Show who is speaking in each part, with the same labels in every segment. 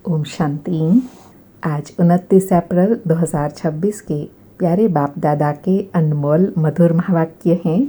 Speaker 1: ओम शांति। आज 29 अप्रैल 2026 के प्यारे बाप दादा के अनमोल मधुर महावाक्य हैं।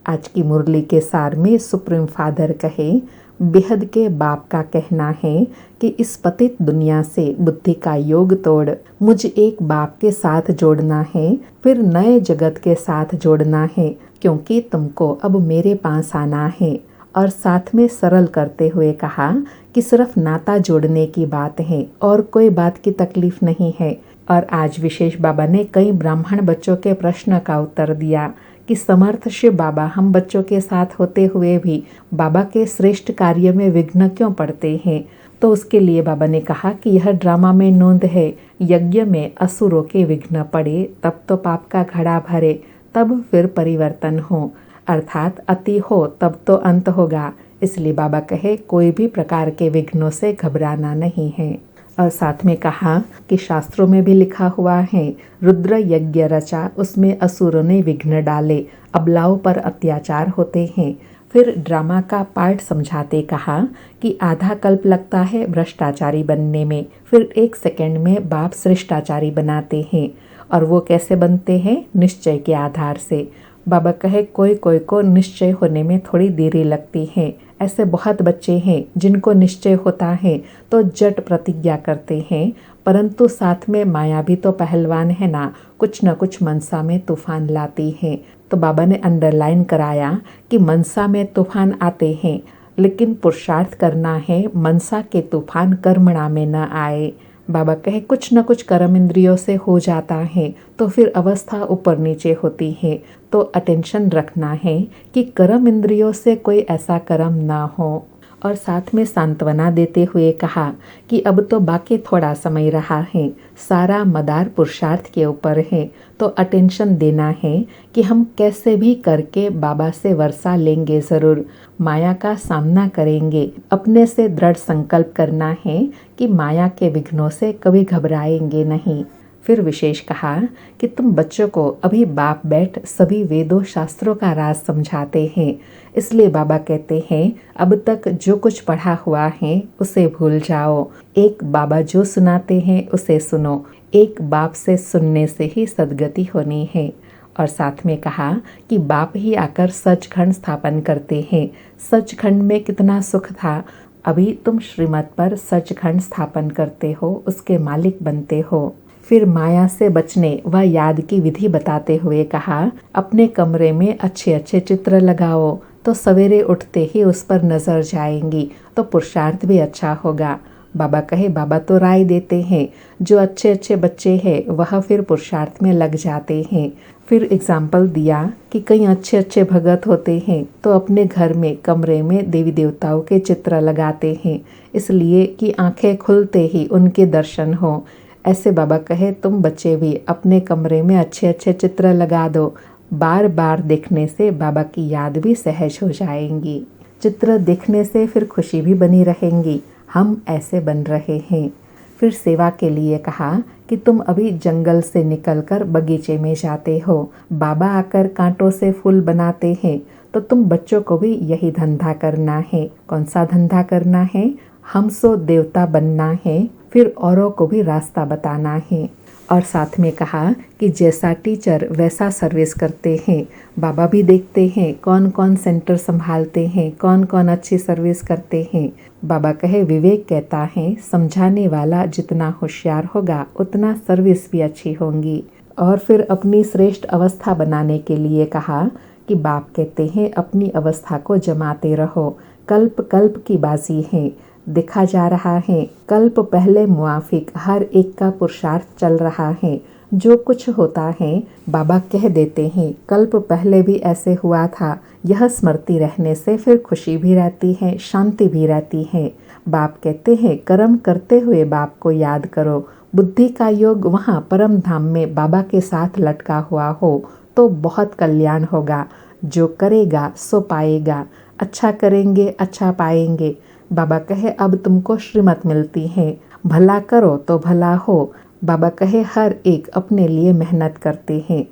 Speaker 1: आज की मुरली के सार में सुप्रीम फादर कहे, बेहद के बाप का कहना है कि इस पतित दुनिया से बुद्धि का योग तोड़ मुझ एक बाप के साथ जोड़ना है, फिर नए जगत के साथ जोड़ना है, क्योंकि तुमको अब मेरे पास आना है। और साथ में सरल करते हुए कहा कि सिर्फ नाता जोड़ने की बात है और कोई बात की तकलीफ नहीं है। और आज विशेष बाबा ने कई ब्राह्मण बच्चों के प्रश्न का उत्तर दिया कि समर्थ शिव बाबा हम बच्चों के साथ होते हुए भी बाबा के श्रेष्ठ कार्य में विघ्न क्यों पड़ते हैं। तो उसके लिए बाबा ने कहा कि यह ड्रामा में नोंद है, यज्ञ में असुरों के विघ्न पड़े तब तो पाप का घड़ा भरे, तब फिर परिवर्तन हो, अर्थात अति हो तब तो अंत होगा। इसलिए बाबा कहे कोई भी प्रकार के विघ्नों से घबराना नहीं है। और साथ में कहा कि शास्त्रों में भी लिखा हुआ है, रुद्र यज्ञ रचा उसमें असुरों ने विघ्न डाले, अबलाओं पर अत्याचार होते हैं। फिर ड्रामा का पार्ट समझाते कहा कि आधा कल्प लगता है भ्रष्टाचारी बनने में, फिर 1 सेकंड में बाप श्रेष्ठाचारी बनाते हैं। और वो कैसे बनते हैं? निश्चय के आधार से। बाबा कहे कोई कोई को निश्चय होने में थोड़ी देरी लगती है। ऐसे बहुत बच्चे हैं जिनको निश्चय होता है तो जट प्रतिज्ञा करते हैं, परंतु साथ में माया भी तो पहलवान है ना, कुछ न कुछ मनसा में तूफान लाती है। तो बाबा ने अंडरलाइन कराया कि मनसा में तूफान आते हैं, लेकिन पुरुषार्थ करना है मनसा के तूफान कर्मणा में न आए। बाबा कहे कुछ न कुछ कर्म इंद्रियों से हो जाता है तो फिर अवस्था ऊपर नीचे होती है। तो अटेंशन रखना है कि कर्म इंद्रियों से कोई ऐसा कर्म ना हो। और साथ में सांत्वना देते हुए कहा कि अब तो बाकी थोड़ा समय रहा है, सारा मदार पुरुषार्थ के ऊपर है। तो अटेंशन देना है कि हम कैसे भी करके बाबा से वर्षा लेंगे, ज़रूर माया का सामना करेंगे। अपने से दृढ़ संकल्प करना है कि माया के विघ्नों से कभी घबराएंगे नहीं। फिर विशेष कहा कि तुम बच्चों को अभी बाप बैठ सभी वेदों शास्त्रों का राज समझाते हैं। इसलिए बाबा कहते हैं अब तक जो कुछ पढ़ा हुआ है उसे भूल जाओ। एक बाबा जो सुनाते हैं उसे सुनो। एक बाप से सुनने से ही सद्गति होनी है। और साथ में कहा कि बाप ही आकर सचखंड स्थापन करते हैं। सचखंड में कितना सुख था, अभी तुम श्रीमत पर सचखंड स्थापन करते हो, उसके मालिक बनते हो। फिर माया से बचने व याद की विधि बताते हुए कहा अपने कमरे में अच्छे अच्छे चित्र लगाओ, तो सवेरे उठते ही उस पर नजर जाएंगी, तो पुरुषार्थ भी अच्छा होगा। बाबा कहे बाबा तो राय देते हैं, जो अच्छे अच्छे बच्चे हैं वह फिर पुरुषार्थ में लग जाते हैं। फिर एग्जाम्पल दिया कि कई अच्छे अच्छे भगत होते हैं तो अपने घर में कमरे में देवी देवताओं के चित्र लगाते हैं, इसलिए कि आंखें खुलते ही उनके दर्शन हो। ऐसे बाबा कहे तुम बच्चे भी अपने कमरे में अच्छे अच्छे चित्र लगा दो, बार बार देखने से बाबा की याद भी सहज हो जाएंगी। चित्र देखने से फिर खुशी भी बनी रहेंगी। हम ऐसे बन रहे हैं। फिर सेवा के लिए कहा कि तुम अभी जंगल से निकलकर बगीचे में जाते हो, बाबा आकर कांटों से फूल बनाते हैं, तो तुम बच्चों को भी यही धंधा करना है। कौन सा धंधा करना है? हम सो देवता बनना है, फिर औरों को भी रास्ता बताना है। और साथ में कहा कि जैसा टीचर वैसा सर्विस करते हैं। बाबा भी देखते हैं कौन कौन सेंटर संभालते हैं, कौन कौन अच्छी सर्विस करते हैं। बाबा कहे विवेक कहता है समझाने वाला जितना होशियार होगा उतना सर्विस भी अच्छी होंगी। और फिर अपनी श्रेष्ठ अवस्था बनाने के लिए कहा कि बाप कहते हैं अपनी अवस्था को जमाते रहो, कल्प कल्प की बाजी है। देखा जा रहा है कल्प पहले मुआफिक हर एक का पुरुषार्थ चल रहा है। जो कुछ होता है बाबा कह देते हैं कल्प पहले भी ऐसे हुआ था। यह स्मृति रहने से फिर खुशी भी रहती है, शांति भी रहती है। बाप कहते हैं कर्म करते हुए बाप को याद करो। बुद्धि का योग वहाँ परम धाम में बाबा के साथ लटका हुआ हो तो बहुत कल्याण होगा। जो करेगा सो पाएगा, अच्छा करेंगे अच्छा पाएंगे। बाबा कहे अब तुमको श्रीमत मिलती है, भला करो तो भला हो। बाबा कहे हर एक अपने लिए मेहनत करते हैं,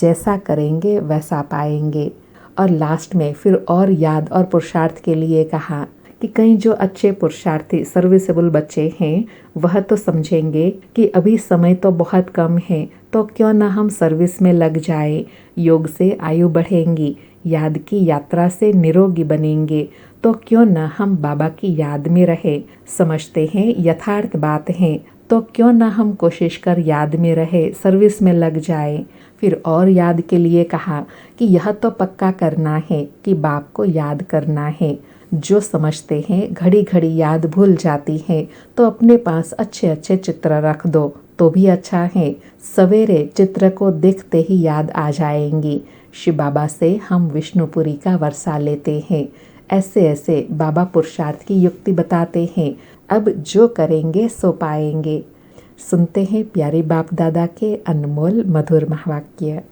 Speaker 1: जैसा करेंगे वैसा पाएंगे। और लास्ट में फिर और याद और पुरुषार्थ के लिए कहा कि कई जो अच्छे पुरुषार्थी सर्विसेबल बच्चे हैं वह तो समझेंगे कि अभी समय तो बहुत कम है, तो क्यों ना हम सर्विस में लग जाए। योग से आयु बढ़ेंगी, याद की यात्रा से निरोगी बनेंगे, तो क्यों न हम बाबा की याद में रहे। समझते हैं यथार्थ बात है, तो क्यों ना हम कोशिश कर याद में रहे, सर्विस में लग जाए। फिर और याद के लिए कहा कि यह तो पक्का करना है कि बाप को याद करना है। जो समझते हैं घड़ी घड़ी याद भूल जाती है, तो अपने पास अच्छे अच्छे चित्र रख दो तो भी अच्छा है। सवेरे चित्र को देखते ही याद आ जाएंगी। शिव बाबा से हम विष्णुपुरी का वर्षा लेते हैं। ऐसे ऐसे बाबा पुरुषार्थ की युक्ति बताते हैं। अब जो करेंगे सो पाएंगे। सुनते हैं प्यारे बाप दादा के अनमोल मधुर महावाक्य।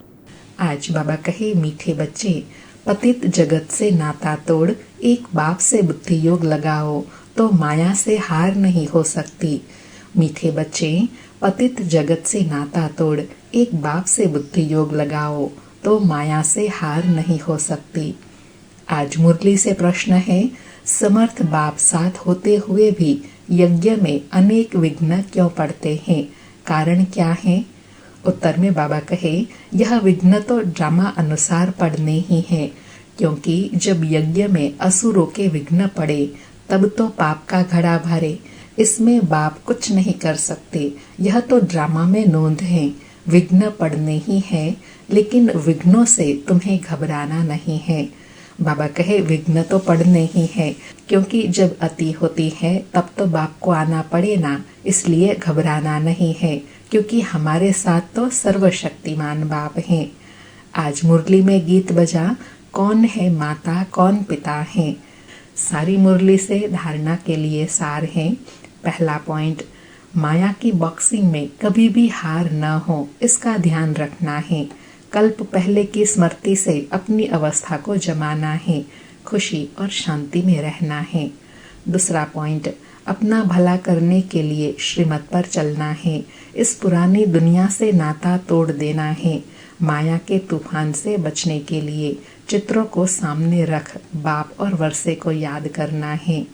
Speaker 1: आज बाबा कहे, मीठे बच्चे, पतित जगत से नाता तोड़, एक बाप से बुद्धि योग लगाओ तो माया से हार नहीं हो सकती। मीठे बच्चे, पतित जगत से नाता तोड़, एक बाप से बुद्धि योग लगाओ तो माया से हार नहीं हो सकती। आज मुरली से प्रश्न है, समर्थ बाप साथ होते हुए भी यज्ञ में अनेक विघ्न क्यों पड़ते हैं, कारण क्या है? उत्तर में बाबा कहे, यह विघ्न तो ड्रामा अनुसार पड़ने ही है, क्योंकि जब यज्ञ में असुरों के विघ्न पड़े तब तो पाप का घड़ा भरे। इसमें बाप कुछ नहीं कर सकते, यह तो ड्रामा में नोंद है। विघ्न पड़ने ही है, लेकिन विघ्नों से तुम्हें घबराना नहीं है। बाबा कहे, विघ्न तो पड़ने ही है, क्योंकि जब अति होती है तब तो बाप को आना पड़े ना, इसलिए घबराना नहीं है, क्योंकि हमारे साथ तो सर्वशक्तिमान बाप हैं। आज मुरली में गीत बजा, कौन है माता कौन पिता है। सारी मुरली से धारणा के लिए सार है। पहला पॉइंट, माया की बॉक्सिंग में कभी भी हार न हो, इसका ध्यान रखना है। कल्प पहले की स्मृति से अपनी अवस्था को जमाना है, खुशी और शांति में रहना है। दूसरा पॉइंट, अपना भला करने के लिए श्रीमत पर चलना है। इस पुरानी दुनिया से नाता तोड़ देना है। माया के तूफान से बचने के लिए चित्रों को सामने रख बाप और वर्षे को याद करना है।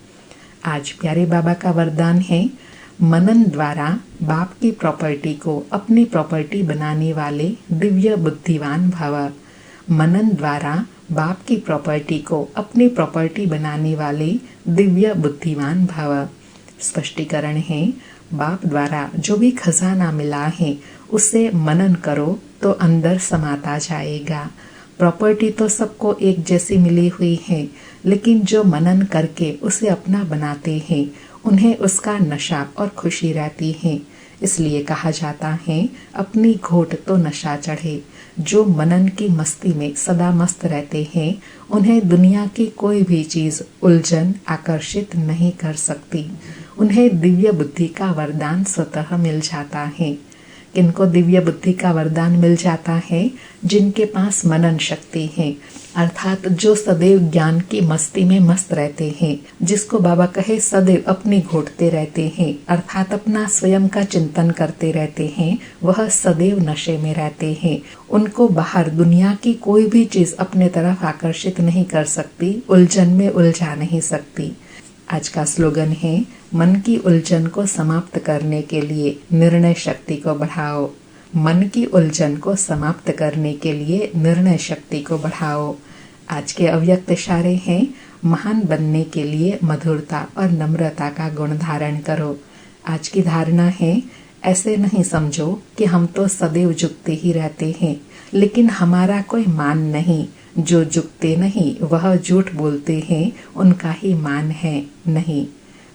Speaker 1: आज प्यारे बाबा का वरदान है, मनन द्वारा बाप की प्रॉपर्टी को अपनी प्रॉपर्टी बनाने वाले दिव्य बुद्धिवान भव। मनन द्वारा बाप की प्रॉपर्टी को अपनी प्रॉपर्टी बनाने वाले दिव्य बुद्धिमान भव। स्पष्टीकरण है, बाप द्वारा जो भी खजाना मिला है उसे मनन करो तो अंदर समाता जाएगा। प्रॉपर्टी तो सबको एक जैसी मिली हुई है, लेकिन जो मनन करके उसे अपना बनाते हैं उन्हें उसका नशा और खुशी रहती है। इसलिए कहा जाता है, अपनी घोट तो नशा चढ़े। जो मनन की मस्ती में सदा मस्त रहते हैं उन्हें दुनिया की कोई भी चीज उलझन आकर्षित नहीं कर सकती। उन्हें दिव्य बुद्धि का वरदान स्वतः मिल जाता है। किनको दिव्य बुद्धि का वरदान मिल जाता है? जिनके पास मनन शक्ति है, अर्थात जो सदैव ज्ञान की मस्ती में मस्त रहते हैं, जिसको बाबा कहे सदैव अपनी घोटते रहते हैं, अर्थात अपना स्वयं का चिंतन करते रहते हैं, वह सदैव नशे में रहते हैं। उनको बाहर दुनिया की कोई भी चीज अपने तरफ आकर्षित नहीं कर सकती, उलझन में उलझा नहीं सकती। आज का स्लोगन है, मन की उलझन को समाप्त करने के लिए निर्णय शक्ति को बढ़ाओ। मन की उलझन को समाप्त करने के लिए निर्णय शक्ति को बढ़ाओ। आज के अव्यक्त इशारे हैं, महान बनने के लिए मधुरता और नम्रता का गुण धारण करो। आज की धारणा है, ऐसे नहीं समझो कि हम तो सदैव झुकते ही रहते हैं, लेकिन हमारा कोई मान नहीं। जो झुकते नहीं वह झूठ बोलते हैं, उनका ही मान है। नहीं,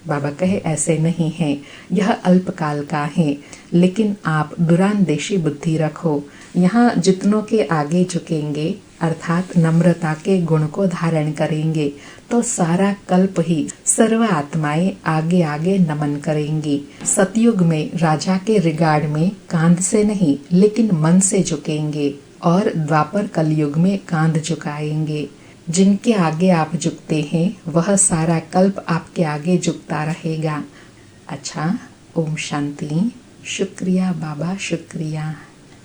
Speaker 1: बाबा कहे ऐसे नहीं है, यह अल्पकाल का है, लेकिन आप दुरानदेशी बुद्धि रखो। यहाँ जितनों के आगे झुकेंगे, अर्थात नम्रता के गुण को धारण करेंगे, तो सारा कल्प ही सर्व आत्माएं आगे आगे नमन करेंगी। सतयुग में राजा के रिगार्ड में कांध से नहीं लेकिन मन से झुकेंगे, और द्वापर कलयुग में कांध झुकाएंगे। जिनके आगे आप झुकते हैं वह सारा कल्प आपके आगे झुकता रहेगा। अच्छा, ओम शांति। शुक्रिया बाबा, शुक्रिया।